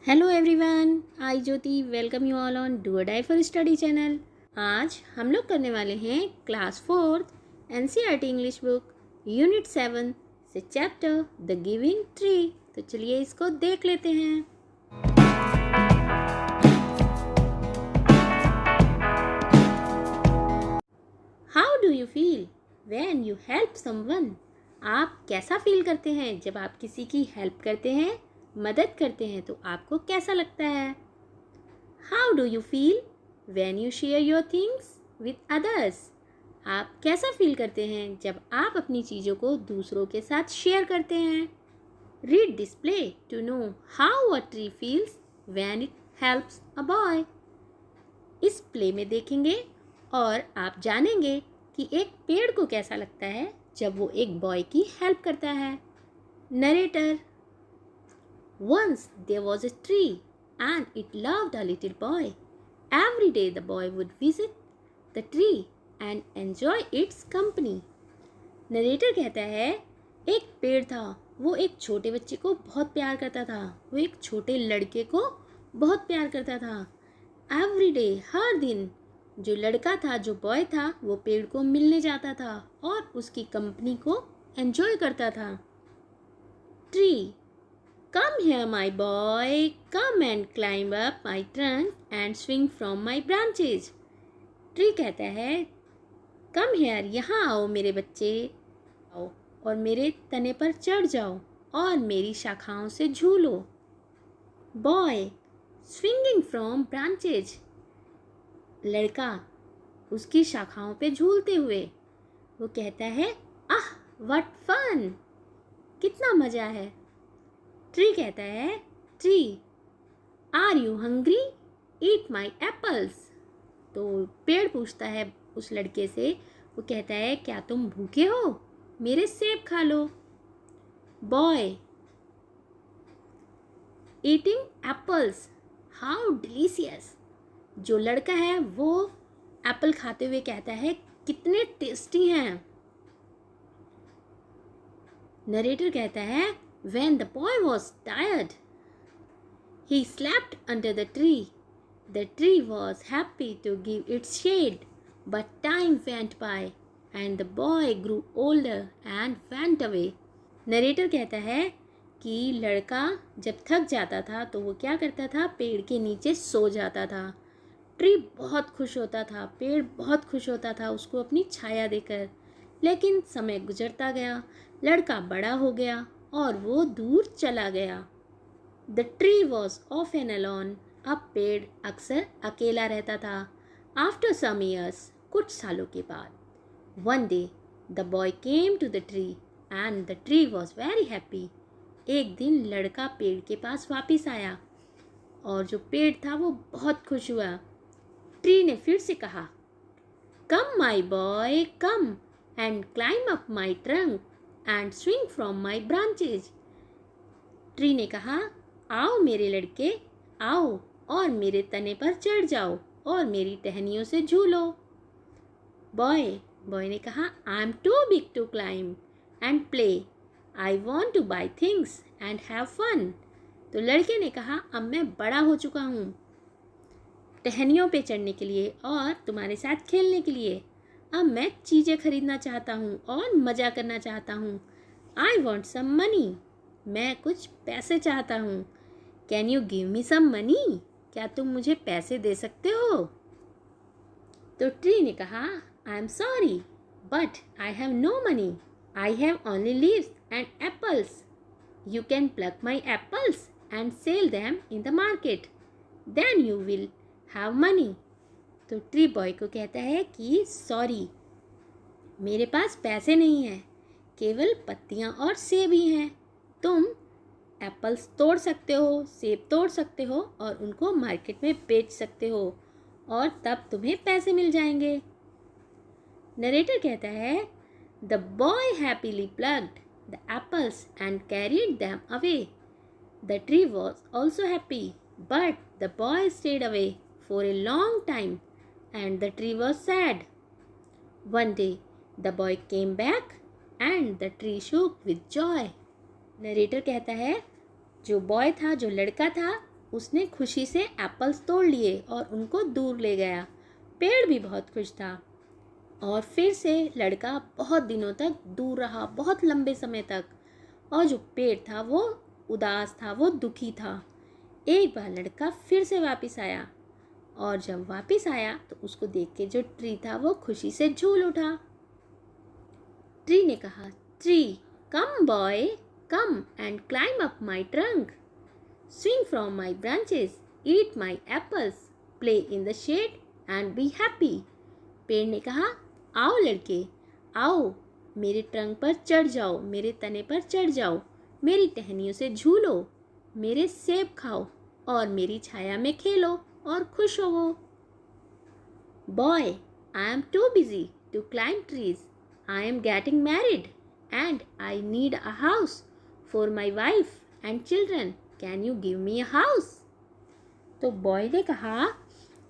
Hello everyone, I Jyoti welcome you all on do or die for study channel. आज हम लोग करने वाले हैं class fourth NCERT English book unit 7 से चैप्टर द गिविंग ट्री। तो चलिए इसको देख लेते हैं। How do you feel when you help someone? आप कैसा फील करते हैं जब आप किसी की हेल्प करते हैं, मदद करते हैं, तो आपको कैसा लगता है? How do you feel when you share your things with others? आप कैसा फील करते हैं जब आप अपनी चीज़ों को दूसरों के साथ शेयर करते हैं? Read this play to know how a tree feels when it helps a boy. इस प्ले में देखेंगे और आप जानेंगे कि एक पेड़ को कैसा लगता है जब वो एक बॉय की हेल्प करता है। Narrator: Once there was a tree and it loved a little boy. Every day the boy would visit the tree and enjoy its company. Narrator कहता है, एक पेड़ था, वो एक छोटे बच्चे को बहुत प्यार करता था, वो एक छोटे लड़के को बहुत प्यार करता था। एवरी डे, हर दिन, जो लड़का था, जो बॉय था, वो पेड़ को मिलने जाता था और उसकी कंपनी को एंजॉय करता था। Tree: Come here, my boy. Come and climb up my trunk and swing from my branches. Tree कहता है, कम हेयर, यहाँ आओ मेरे बच्चे, आओ और मेरे तने पर चढ़ जाओ और मेरी शाखाओं से झूलो। Boy: swinging from branches. लड़का उसकी शाखाओं पे झूलते हुए, वो कहता है, आह व्हाट फन, कितना मज़ा है। ट्री कहता है, tree: are you hungry? Eat my apples. तो पेड़ पूछता है उस लड़के से, वो कहता है, क्या तुम भूखे हो? मेरे सेब खा लो। Boy: eating apples, how delicious. जो लड़का है वो एप्पल खाते हुए कहता है, कितने टेस्टी हैं। नरेटर कहता है, When the boy was tired, he slept under the tree. The tree was happy to give its shade, but time went by and the boy grew older and went away. Narrator कहता है कि लड़का जब थक जाता था तो वो क्या करता था, पेड़ के नीचे सो जाता था। ट्री बहुत खुश होता था, पेड़ बहुत खुश होता था उसको अपनी छाया देकर। लेकिन समय गुजरता गया, लड़का बड़ा हो गया और वो दूर चला गया। The tree was often alone. अब पेड़ अक्सर अकेला रहता था। आफ्टर सम ईयर्स, कुछ सालों के बाद, one day the boy came to the tree and the tree was very happy. एक दिन लड़का पेड़ के पास वापस आया और जो पेड़ था वो बहुत खुश हुआ। ट्री ने फिर से कहा, come my boy, come and climb up my trunk and swing from my branches. Tree ने कहा, आओ मेरे लड़के, आओ और मेरे तने पर चढ़ जाओ और मेरी टहनियों से झूलो। बॉय ने कहा, I am too big to climb and play, I want to buy things and have fun. तो लड़के ने कहा, अब मैं बड़ा हो चुका हूँ टहनियों पे चढ़ने के लिए और तुम्हारे साथ खेलने के लिए। अब मैं चीज़ें खरीदना चाहता हूँ और मज़ा करना चाहता हूँ। आई वॉन्ट सम मनी, मैं कुछ पैसे चाहता हूँ। Can you give me some money? क्या तुम मुझे पैसे दे सकते हो? तो ट्री ने कहा, I am sorry but I have no money, I have only leaves and apples. You can pluck my apples and sell them in the market, then you will have money. तो tree boy को कहता है कि sorry, मेरे पास पैसे नहीं हैं, केवल पत्तियाँ और सेब ही हैं। तुम एप्पल्स तोड़ सकते हो, सेब तोड़ सकते हो और उनको मार्केट में बेच सकते हो और तब तुम्हें पैसे मिल जाएंगे। नरेटर कहता है, the boy happily plucked the apples and carried them away. The tree was also happy but the boy stayed away for a long time and the tree was sad. One day the boy came back and the tree shook with joy. Narrator कहता है, जो boy था, जो लड़का था, उसने खुशी से एप्पल्स तोड़ लिए और उनको दूर ले गया। पेड़ भी बहुत खुश था। और फिर से लड़का बहुत दिनों तक दूर रहा, बहुत लंबे समय तक। और जो पेड़ था वो उदास था, वो दुखी था। एक बार लड़का फिर से वापस आया, और जब वापस आया तो उसको देख के जो ट्री था वो खुशी से झूल उठा। ट्री ने कहा, tree, come boy, come and climb up my trunk, swing from my branches, eat my apples, play in the shade and be happy. पेड़ ने कहा, आओ लड़के, आओ, मेरे ट्रंक पर चढ़ जाओ, मेरे तने पर चढ़ जाओ, मेरी टहनियों से झूलो, मेरे सेब खाओ और मेरी छाया में खेलो और खुश होवो। Boy, I am too busy to climb trees. I am getting married and I need a house for my wife and children. Can you give me a house? तो बॉय ने कहा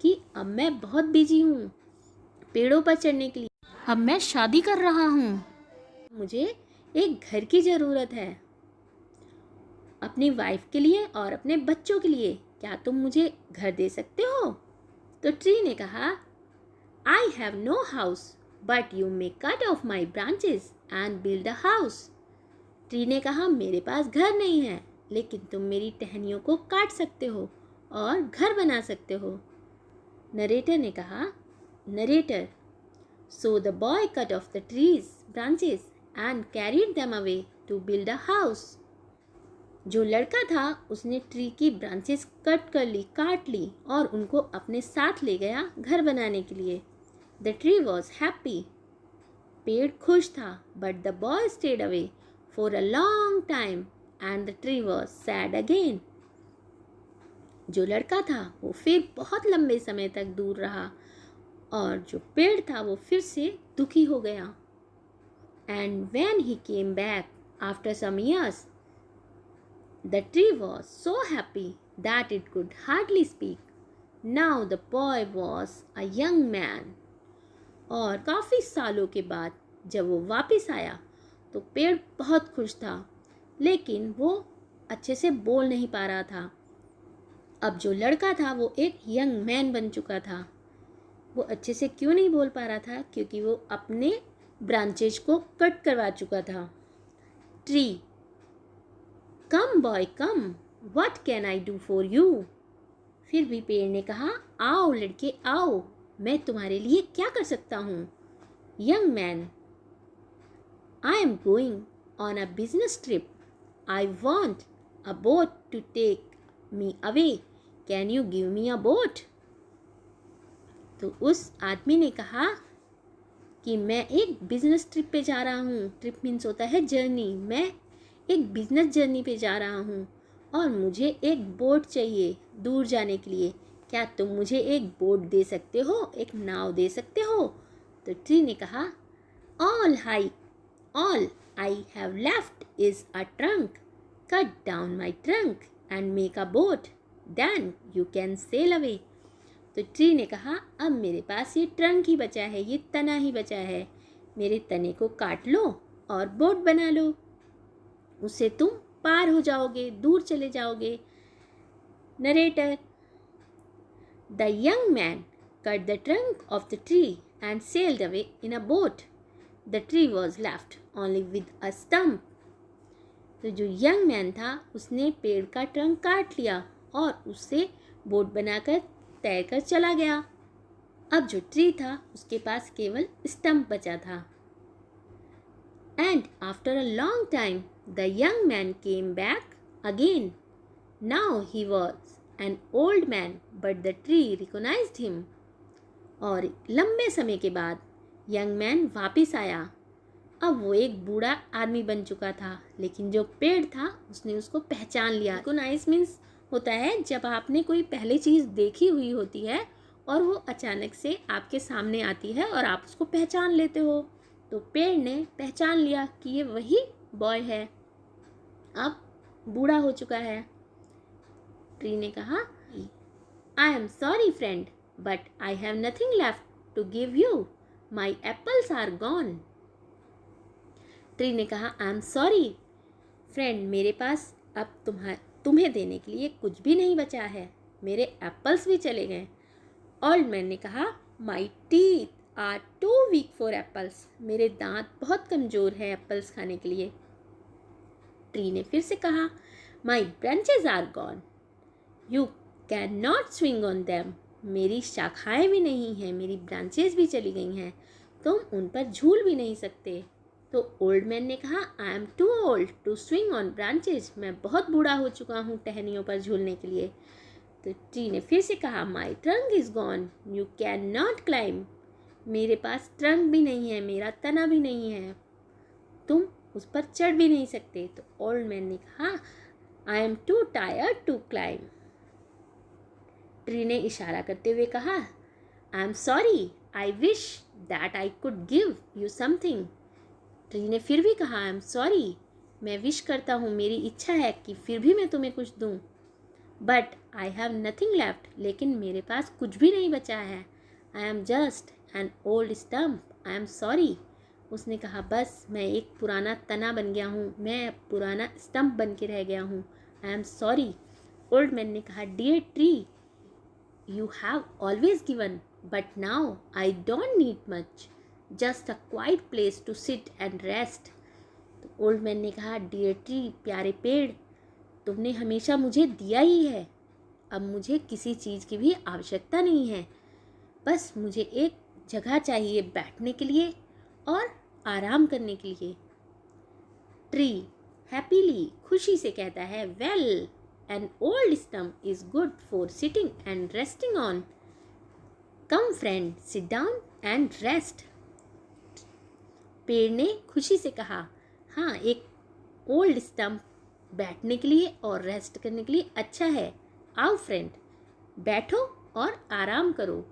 कि अब मैं बहुत बिजी हूँ पेड़ों पर चढ़ने के लिए, अब मैं शादी कर रहा हूँ, मुझे एक घर की ज़रूरत है अपनी वाइफ के लिए और अपने बच्चों के लिए। क्या तुम मुझे घर दे सकते हो? तो ट्री ने कहा, I have no house but you may cut off my branches and build a house. Tree ने कहा, मेरे पास घर नहीं है, लेकिन तुम मेरी टहनियों को काट सकते हो और घर बना सकते हो। नरेटर ने कहा, narrator, so the boy cut off the tree's branches and carried them away to build a house. जो लड़का था उसने ट्री की ब्रांचेस कट कर ली, काट ली और उनको अपने साथ ले गया घर बनाने के लिए। द ट्री वॉज हैप्पी, पेड़ खुश था, but the boy stayed away for a long time and the tree was sad again. जो लड़का था वो फिर बहुत लंबे समय तक दूर रहा और जो पेड़ था वो फिर से दुखी हो गया। And when he came back after some years, the tree was so happy that it could hardly speak. Now the boy was a young man. और काफ़ी सालों के बाद जब वो वापस आया तो पेड़ बहुत खुश था, लेकिन वो अच्छे से बोल नहीं पा रहा था। अब जो लड़का था वो एक यंग मैन बन चुका था। वो अच्छे से क्यों नहीं बोल पा रहा था? क्योंकि वो अपने ब्रांचेज को कट करवा चुका था। Tree, come boy come, what can I do for you. फिर भी पेड़ ने कहा, आओ लड़के आओ, मैं तुम्हारे लिए क्या कर सकता हूँ। Young man, I am going on a business trip, I want a boat to take me away. Can you give me a boat? तो उस आदमी ने कहा कि मैं एक बिजनेस ट्रिप पे जा रहा हूँ। ट्रिप मीन्स होता है जर्नी। मैं एक बिजनेस जर्नी पे जा रहा हूँ और मुझे एक बोट चाहिए दूर जाने के लिए। क्या तुम मुझे एक बोट दे सकते हो, एक नाव दे सकते हो? तो ट्री ने कहा, all I have left is a trunk. Cut down my trunk and make a boat. Then you can sail away. तो ट्री ने कहा, अब मेरे पास ये ट्रंक ही बचा है, ये तना ही बचा है, मेरे तने को काट लो और बोट बना लो, उससे तुम पार हो जाओगे, दूर चले जाओगे। Narrator, the young man cut the trunk of the tree and sailed away in a boat. The tree was left only with a stump. तो जो यंग मैन था उसने पेड़ का ट्रंक काट लिया और उससे बोट बनाकर तैरकर चला गया। अब जो ट्री था उसके पास केवल स्टंप बचा था। And after a long time the young man came back again. Now he was an old man but the tree recognised him. और लंबे समय के बाद यंग मैन वापस आया। अब वो एक बूढ़ा आदमी बन चुका था, लेकिन जो पेड़ था उसने उसको पहचान लिया। रिकॉग्नाइज मीन्स होता है जब आपने कोई पहले चीज़ देखी हुई होती है और वो अचानक से आपके सामने आती है और आप उसको पहचान लेते हो। तो पेड़ ने पहचान लिया कि ये वही बॉय है, अब बूढ़ा हो चुका है। ट्री ने कहा, I am sorry friend, but I have nothing left to give you. My apples are gone. Tree ने कहा, आई एम सॉरी फ्रेंड, मेरे पास अब तुम्हें देने के लिए कुछ भी नहीं बचा है, मेरे एप्पल्स भी चले गए। ओल्ड मैन ने कहा, my teeth are too weak for apples, मेरे दांत बहुत कमज़ोर हैं एप्पल्स खाने के लिए। ट्री ने फिर से कहा, my branches are gone, you can not swing on them, मेरी शाखाएं भी नहीं हैं, मेरी ब्रांचेज भी चली गई हैं, तुम उन पर झूल भी नहीं सकते। तो ओल्ड मैन ने कहा, I am too old to swing on branches, मैं बहुत बूढ़ा हो चुका हूँ टहनियों पर झूलने के लिए। तो ट्री ने फिर से कहा, माई trunk is gone, you can not climb, मेरे पास ट्रंक भी नहीं है, मेरा तना भी नहीं है, तुम उस पर चढ़ भी नहीं सकते। तो ओल्ड मैन ने कहा, I am too tired to climb. Tree ने इशारा करते हुए कहा, I am sorry, I wish that I could give you something. Tree ने फिर भी कहा, आई एम सॉरी, मैं विश करता हूँ, मेरी इच्छा है कि फिर भी मैं तुम्हें कुछ दूँ, but I have nothing left, लेकिन मेरे पास कुछ भी नहीं बचा है। I am just an old stump, I am sorry. उसने कहा, बस मैं एक पुराना तना बन गया हूँ, मैं पुराना स्टम्प बन के रह गया हूँ, I am sorry. Old man ने कहा, dear tree, you have always given, but now I don't need much, just a quiet place to sit and rest। तो ओल्ड मैन ने कहा, डियर ट्री, प्यारे पेड़, तुमने हमेशा मुझे दिया ही है, अब मुझे किसी चीज़ की भी आवश्यकता नहीं है, बस मुझे एक जगह चाहिए बैठने के लिए और आराम करने के लिए। ट्री हैप्पीली, खुशी से कहता है, well, an old stump is good for sitting and resting on. Come friend, sit down and rest. पेड़ ने खुशी से कहा, हाँ, एक ओल्ड स्टम्प बैठने के लिए और रेस्ट करने के लिए अच्छा है, आओ फ्रेंड, बैठो और आराम करो।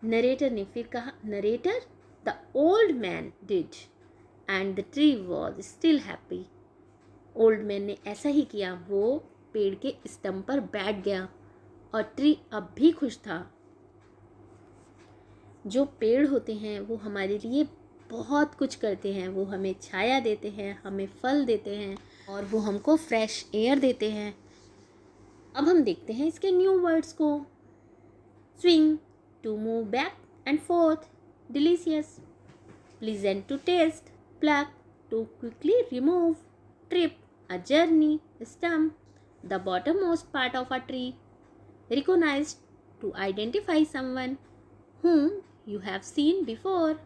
नरेटर ने फिर कहा, narrator, the old man did and the tree was still happy. Old man ने ऐसा ही किया, वो पेड़ के स्टम्प पर बैठ गया और ट्री अब भी खुश था। जो पेड़ होते हैं वो हमारे लिए बहुत कुछ करते हैं, वो हमें छाया देते हैं, हमें फल देते हैं और वो हमको फ्रेश एयर देते हैं। अब हम देखते हैं इसके न्यू वर्ड्स को। Swing, to move back and forth, delicious, pleasant to taste, pluck, to quickly remove, trip, a journey, stump, the bottommost part of a tree, recognized, to identify someone whom you have seen before.